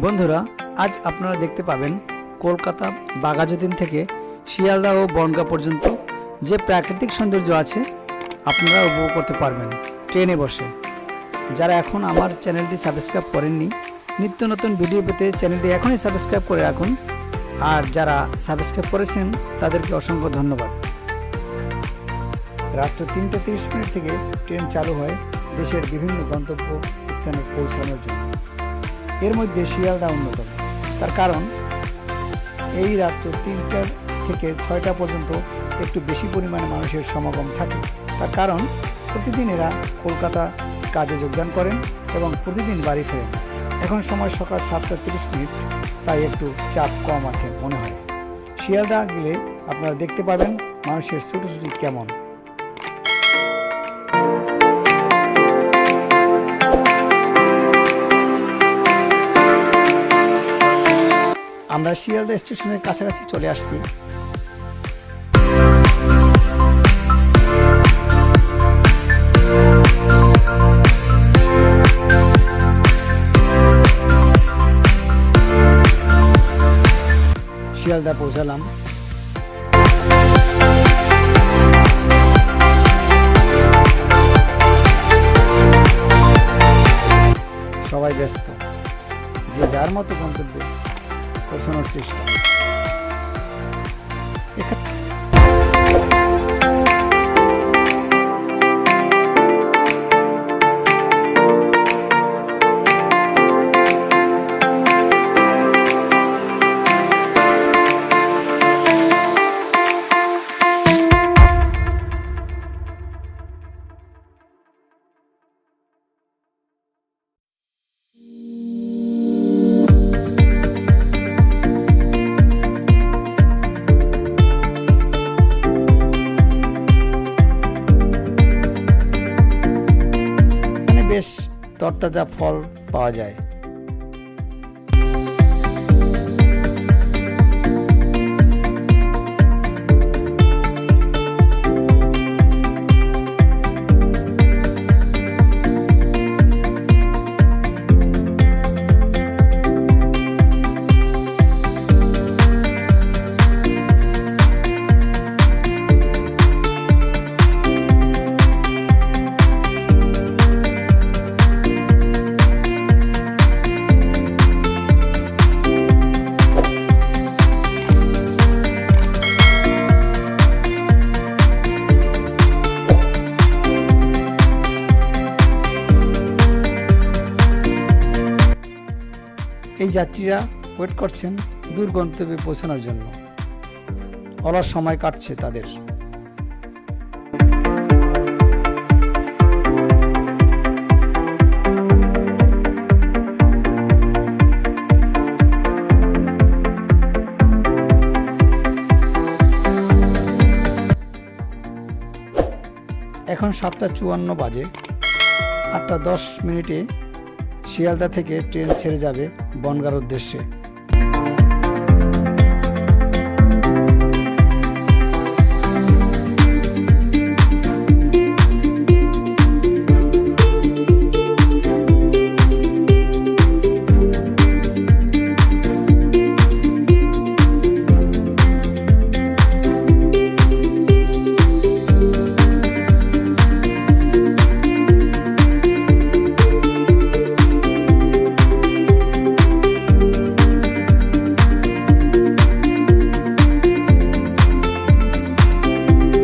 বন্ধুরা, আজ আপনারা দেখতে পাবেন কলকাতা বাঘাযতীন থেকে শিয়ালদা ও বনগাঁ পর্যন্ত যে প্রাকৃতিক সৌন্দর্য আছে আপনারা উপভোগ করতে পারবেন ট্রেনে বসে। যারা এখন আমার চ্যানেলটি সাবস্ক্রাইব করেননি, নিত্য নতুন ভিডিও পেতে চ্যানেলটি এখনই সাবস্ক্রাইব করে রাখুন। আর যারা সাবস্ক্রাইব করেছেন তাদেরকে অসংখ্য ধন্যবাদ। রাত্র 3:30 থেকে ট্রেন চালু হয় দেশের বিভিন্ন গন্তব্য স্থানে পৌঁছানোর জন্য। এর মধ্যে শিয়ালদা অন্যতম। তার কারণ এই রাত্র 3টা থেকে 6টা পর্যন্ত একটু বেশি পরিমাণে মানুষের সমাগম থাকে। তার কারণ প্রতিদিন এরা কলকাতা কাজে যোগদান করেন এবং প্রতিদিন বাড়ি ফেরেন। এখন সময় সকাল 7:30, তাই একটু চাপ কম আছে মনে হয়। শিয়ালদা গেলে আপনারা দেখতে পাবেন মানুষের ছুটোছুটি কেমন। আমরা শিয়ালদা স্টেশনের কাছাকাছি চলে আসছি। শিয়ালদা পৌঁছালাম। সবাই ব্যস্ত, যে যার মতো গন্তব্যে পৌঁছানোর চেষ্টা। বেশ তরতাজা ফল পাওয়া যায়। এই যাত্রীরা ওয়েট করছেন দূর গন্তব্যে পৌঁছানোর জন্য। অলস সময় কাটছে তাদের। এখন 7:54 বাজে। 8:10 শিয়ালদা থেকে ট্রেন ছেড়ে যাবে বনগাঁর উদ্দেশ্যে।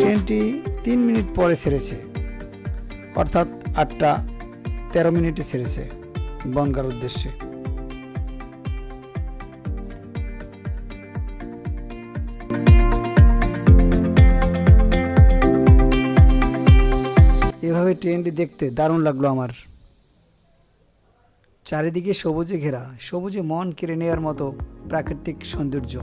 ট্রেনটি 3 মিনিট পরে ছেড়েছে, অর্থাৎ 8:13 ছেড়েছে বনগাঁর উদ্দেশ্যে। এভাবে ট্রেনটি দেখতে দারুণ লাগলো আমার। চারিদিকে সবুজে ঘেরা, সবুজে মন কেড়ে নেওয়ার মতো প্রাকৃতিক সৌন্দর্য।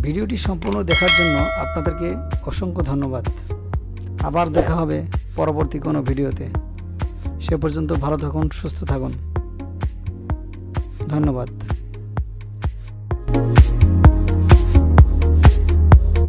ভিডিওটি সম্পূর্ণ দেখার জন্য আপনাদেরকে অসংখ্য ধন্যবাদ। আবার দেখা হবে পরবর্তী কোনো ভিডিওতে। সে পর্যন্ত ভালো থাকুন, সুস্থ থাকুন। ধন্যবাদ।